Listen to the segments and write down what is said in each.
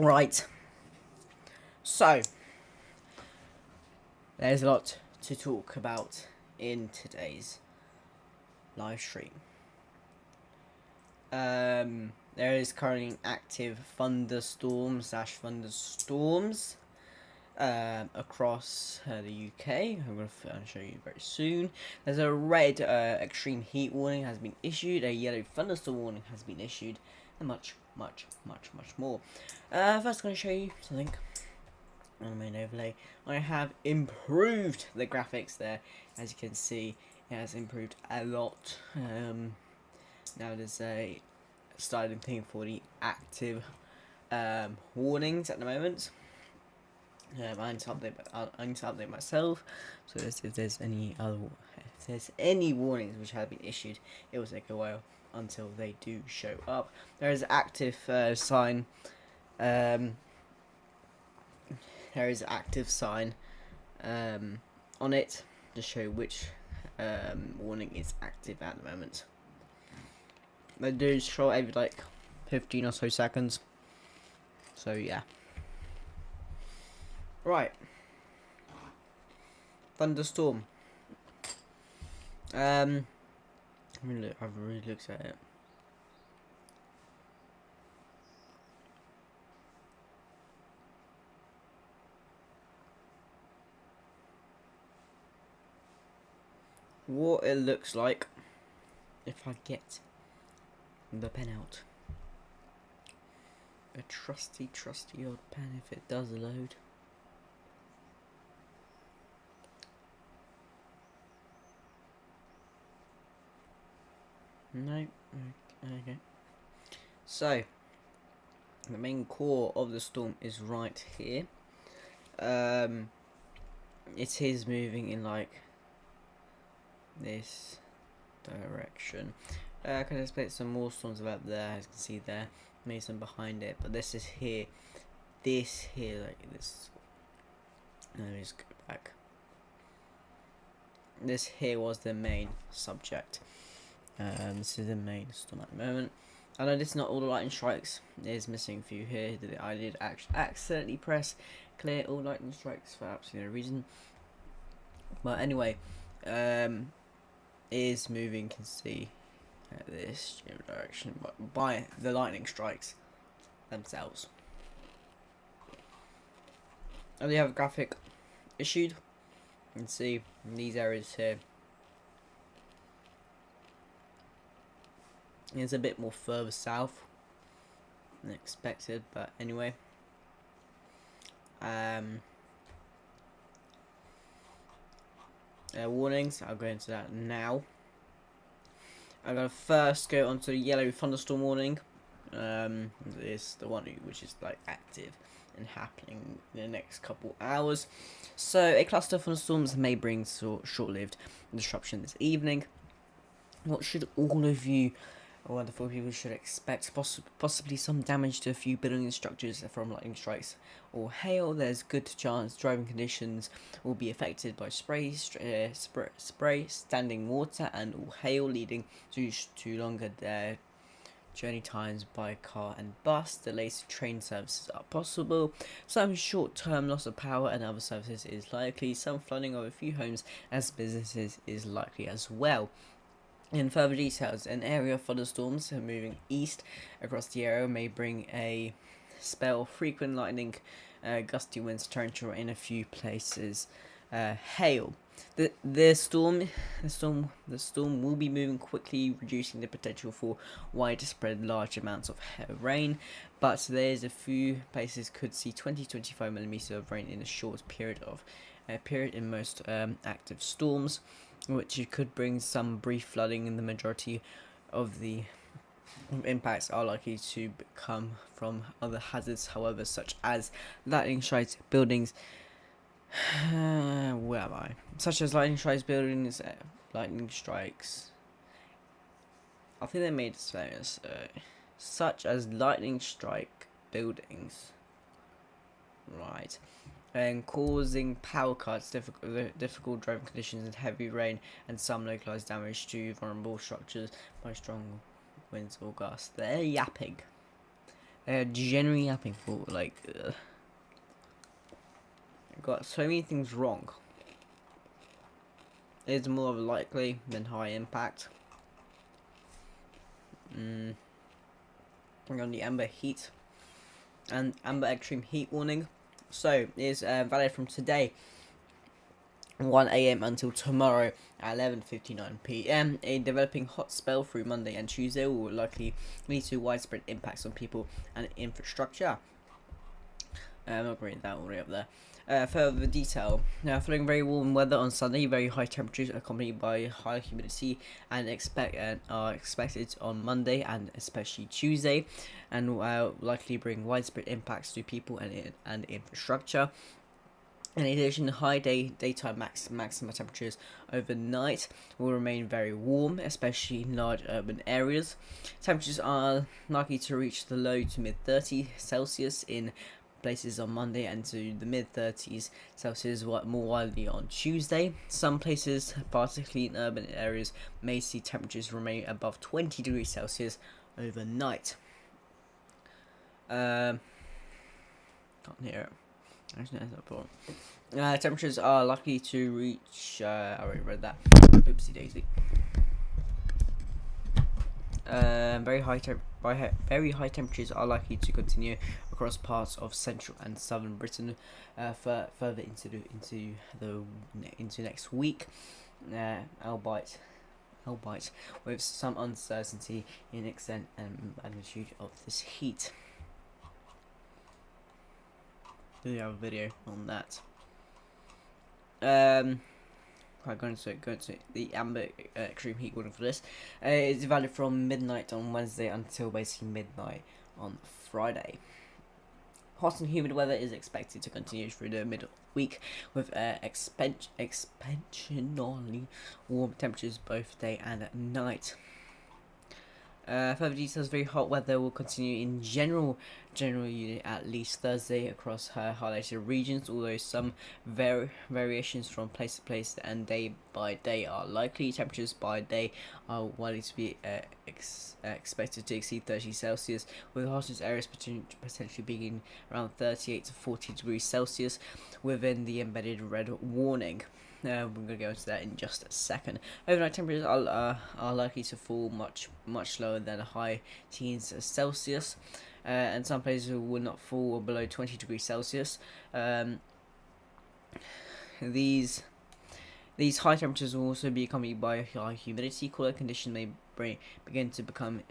Right, so there's a lot to talk about in today's live stream. There is currently an active thunderstorms across the UK. I'm going to show you very soon. There's a red extreme heat warning has been issued, a yellow thunderstorm warning has been issued, and much more. First, I'm going to show you something on the main overlay. I have improved the graphics there. As you can see, it has improved a lot. Now there's a styling thing for the active warnings at the moment. I need to update myself. So if there's any warnings which have been issued, it will take a while until they do show up. There is active sign. There is active sign on it to show which warning is active at the moment. They do show every like 15 or so seconds. So yeah. Right. Thunderstorm. I've really looked at it. What it looks like if I get the pen out. A trusty old pen if it does load. No, okay. So, the main core of the storm is right here. It is moving in like this direction. I can expect some more storms about there, as you can see there. Maybe some behind it, but this is here. This here, like this. Let me just go back. This here was the main subject. This is the main storm at the moment. I know this is not all the lightning strikes. There's missing a few here that I did accidentally press clear all lightning strikes for absolutely no reason. But anyway, is moving, you can see this direction by the lightning strikes themselves. And we have a graphic issued. You can see these areas here. It's a bit more further south than expected, but anyway. Warnings, I'll go into that now. I'm going to first go onto the yellow thunderstorm warning. This the one which is like active and happening in the next couple hours. So a cluster of thunderstorms may bring short-lived disruption this evening. What should all of you wonderful people should expect? Possibly some damage to a few buildings and structures from lightning strikes or hail. There's good chance driving conditions will be affected by spray, standing water, and all hail, leading to longer journey times by car and bus. Delays to train services are possible. Some short-term loss of power and other services is likely. Some flooding of a few homes as businesses is likely as well. In further details, an area of thunderstorms moving east across the area may bring a spell of frequent lightning, gusty winds, torrential in a few places, hail. The storm will be moving quickly, reducing the potential for widespread large amounts of rain, but there's a few places could see 20-25 millimeters of rain in a short period in most active storms, which could bring some brief flooding. In the majority of the impacts are likely to come from other hazards, however, such as lightning strikes, buildings. Where am I? Such as lightning strikes, buildings, lightning strikes. I think they made this famous. Such as lightning strike buildings. Right. And causing power cuts, difficult driving conditions, and heavy rain, and some localized damage to vulnerable structures by strong winds or gusts. They're yapping. Genuinely happening for like got so many things wrong. It's more likely than high impact. On the amber heat and amber extreme heat warning. So it's valid from today 1 a.m. until tomorrow at 11:59 p.m. A developing hot spell through Monday and Tuesday will likely lead to widespread impacts on people and infrastructure. I'm not reading that all the way up there. Further detail. Now, following very warm weather on Sunday, very high temperatures accompanied by high humidity are expected on Monday and especially Tuesday, and will likely bring widespread impacts to people and infrastructure. In addition, high daytime maximum temperatures overnight will remain very warm, especially in large urban areas. Temperatures are likely to reach the low to mid 30 Celsius in places on Monday and to the mid 30s Celsius more widely on Tuesday. Some places, particularly in urban areas, may see temperatures remain above 20 degrees Celsius overnight. Can't hear it. Actually, that's not a problem. Temperatures are likely to reach. I already read that. Oopsie daisy. Very high temperatures are likely to continue across parts of central and southern Britain, further into next week. Albeit with some uncertainty in extent and magnitude of this heat. Do you have a video on that? Going to the amber extreme heat warning for this. It's valid from midnight on Wednesday until basically midnight on Friday. Hot and humid weather is expected to continue through the middle week with expansionally warm temperatures both day and night. Further details, very hot weather will continue in general unit at least Thursday across her highlighted regions, although some variations from place to place and day by day are likely. Temperatures by day are likely to be expected to exceed 30 Celsius, with the hottest areas potentially being around 38 to 40 degrees Celsius within the embedded red warning. We're going to go into that in just a second. Overnight temperatures are likely to fall much lower than high teens Celsius, and some places will not fall below 20 degrees Celsius. These high temperatures will also be accompanied by high humidity. Cooler conditions may begin to become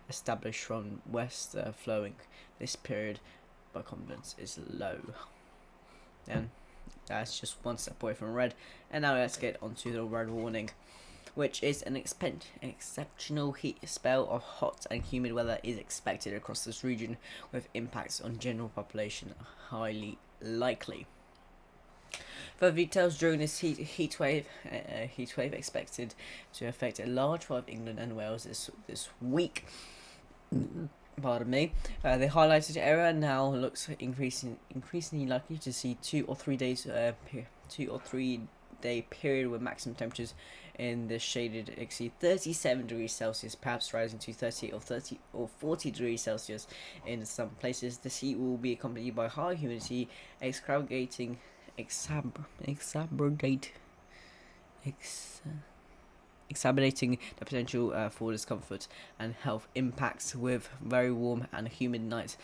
established from west flowing this period, but confidence is low. And that's just one step away from red. And now let's get onto the red warning, which is an exceptional heat spell of hot and humid weather is expected across this region, with impacts on general population highly likely. Further details, during this heat wave expected to affect a large part of England and Wales this week. Pardon me. The highlighted area now looks increasingly likely to see 2 or 3 day period with maximum temperatures in the shaded exceed 37 degrees Celsius, perhaps rising to 38 or 40 degrees Celsius in some places. This heat will be accompanied by high humidity, exacerbating the potential for discomfort and health impacts, with very warm and humid night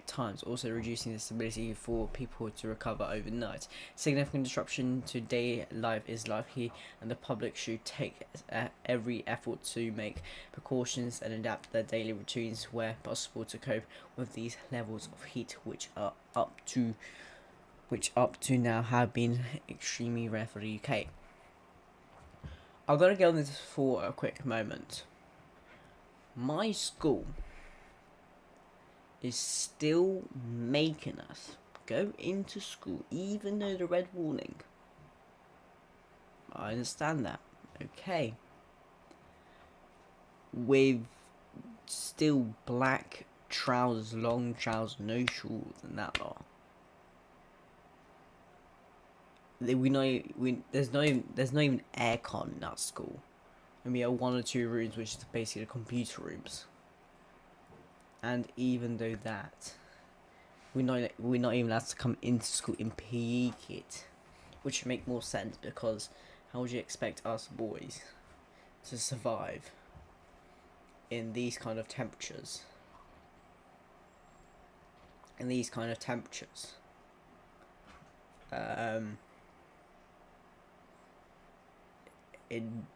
times, also reducing the ability for people to recover overnight. Significant disruption to day life is likely, and the public should take every effort to make precautions and adapt their daily routines where possible to cope with these levels of heat, which up to now have been extremely rare for the UK. I'm going to go on this for a quick moment. My school is still making us go into school, even though the red warning. I understand that. Okay. With still black trousers, long trousers, no shorts and that lot. There's not even aircon in our school, and we have 1 or 2 rooms which is basically the computer rooms. And even though that, we're not even allowed to come into school in PE kit, which would make more sense, because how would you expect us boys to survive in these kind of temperatures? In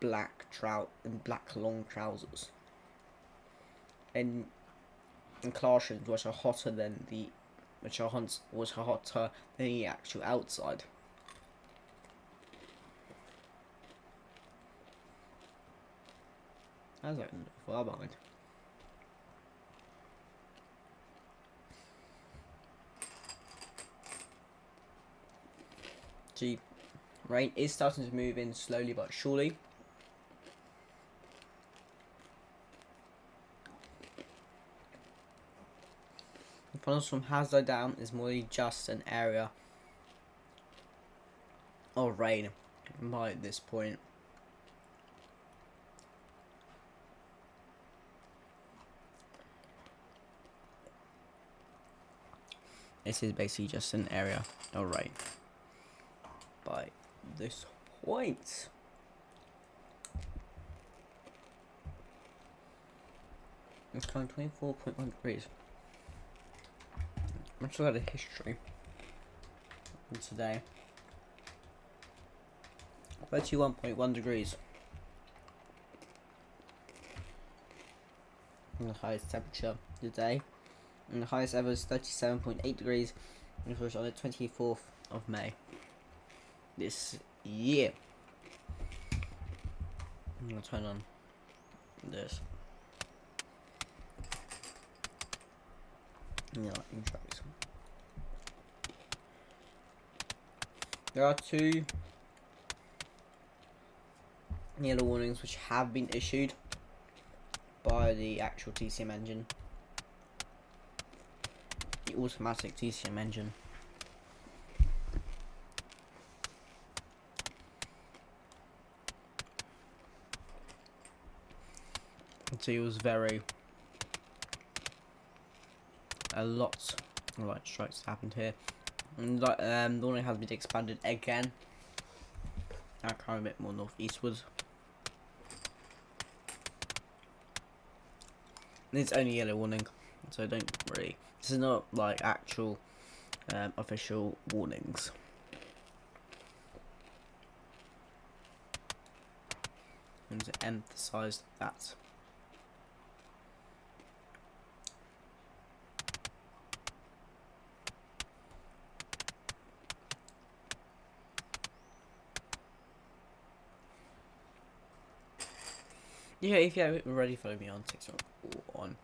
black long trousers, in classrooms which are hotter than the actual outside. I was like far behind. Gee, rain is starting to move in slowly but surely. The thunderstorm has died down. Is more just an area of rain by this point. This is basically just an area of rain by this point. It's currently 24.1 degrees. I'm just looking at the history today. 31.1 degrees. And the highest temperature today. And the highest ever is 37.8 degrees, which was on the 24th of May this year. I'm going to turn on this. Yeah, intros. There are 2 yellow warnings which have been issued by the actual TCM engine, the automatic TCM engine. So it was a lot of light strikes happened here, and the warning has been expanded again. Now kind of a bit more northeastwards. It's only yellow warning, so don't really. This is not like actual official warnings. And to emphasise that. Yeah, if you haven't already followed me on TikTok or on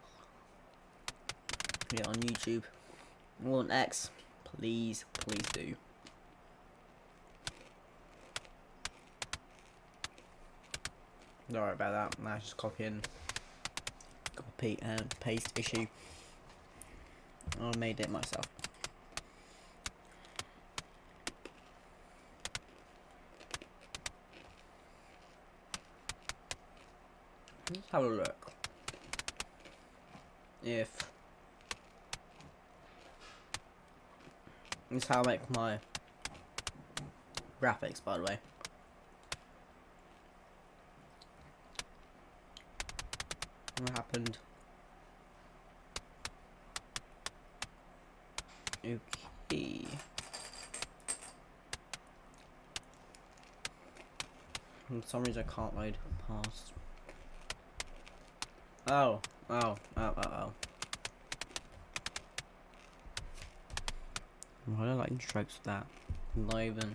YouTube or on X, please do. Sorry about that. Now just copy and paste issue. I made it myself. Let's have a look. This is how I make my graphics, by the way. What happened? Okay. For some reason I can't load past. Oh. Why do I like strokes with that? Not even.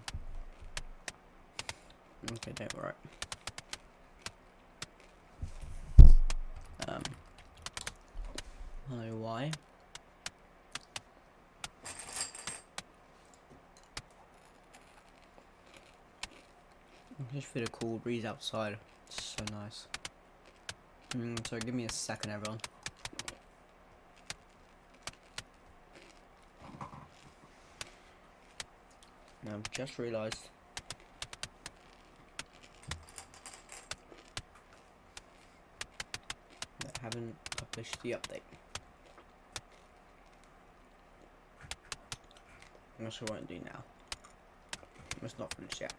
Okay, don't worry. I don't know why. I just feel a cool breeze outside. It's so nice. So give me a second, everyone. Now I've just realised that I haven't published the update. Which I won't do now. It's not finished yet.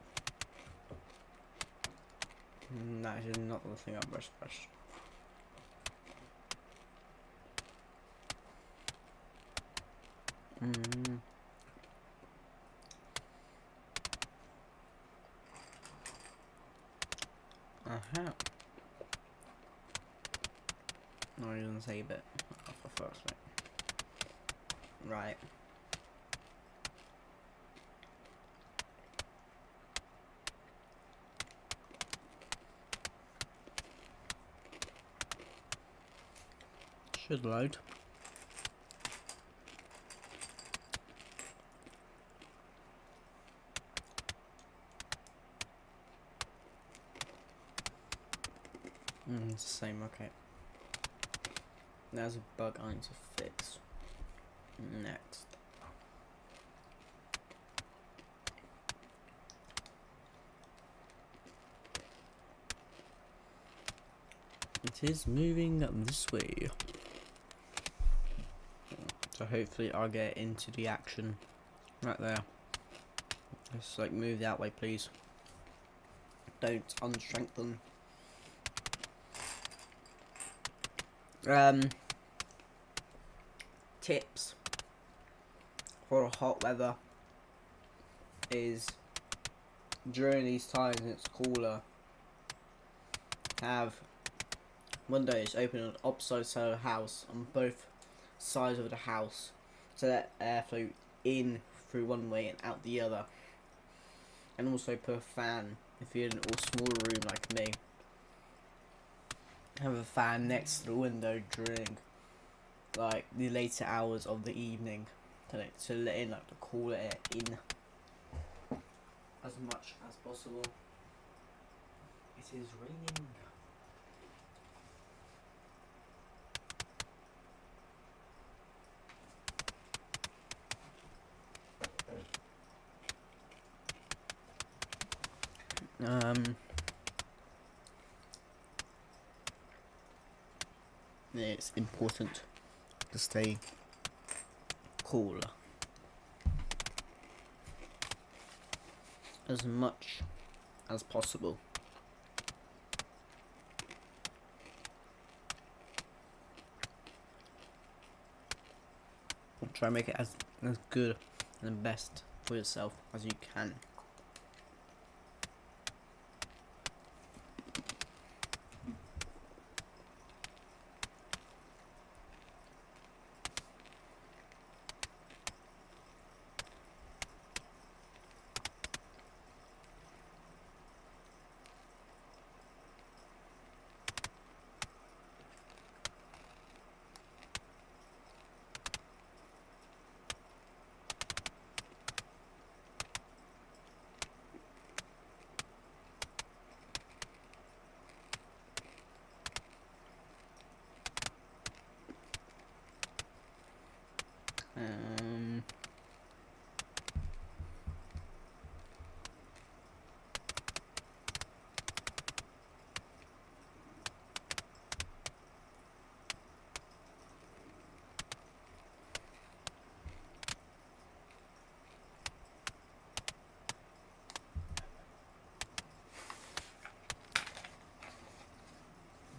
That is not the thing I brushed. No, he doesn't save it off the first bit. Right. Should load. It's the same, okay. There's a bug I need to fix. Next. It is moving this way. So hopefully I'll get into the action right there. Just like move that way, please. Don't unstrengthen. Tips for hot weather is during these times it's cooler, have windows open on opposite side of the house, on both sides of the house, so that airflow in through one way and out the other. And also put a fan if you're in a smaller room like me. Have a fan next to the window during like the later hours of the evening to let in like the cooler air in as much as possible. It is raining. It's important to stay cool as much as possible. Try and make it as good and best for yourself as you can.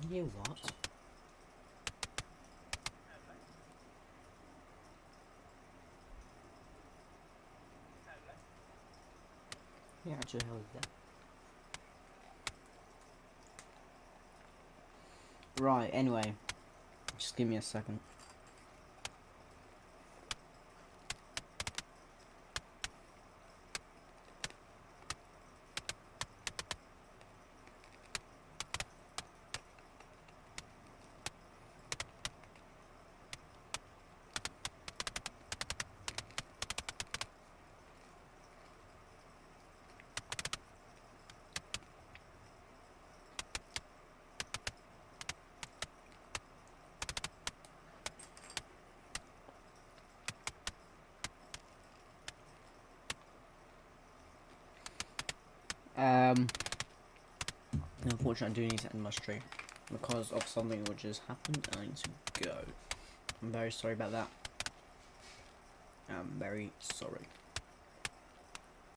You what? Yeah, actually, hell is that? Right, anyway. Just give me a second. Unfortunately, I do need to end my stream because of something which has happened and I need to go. I'm very sorry about that. I'm very sorry.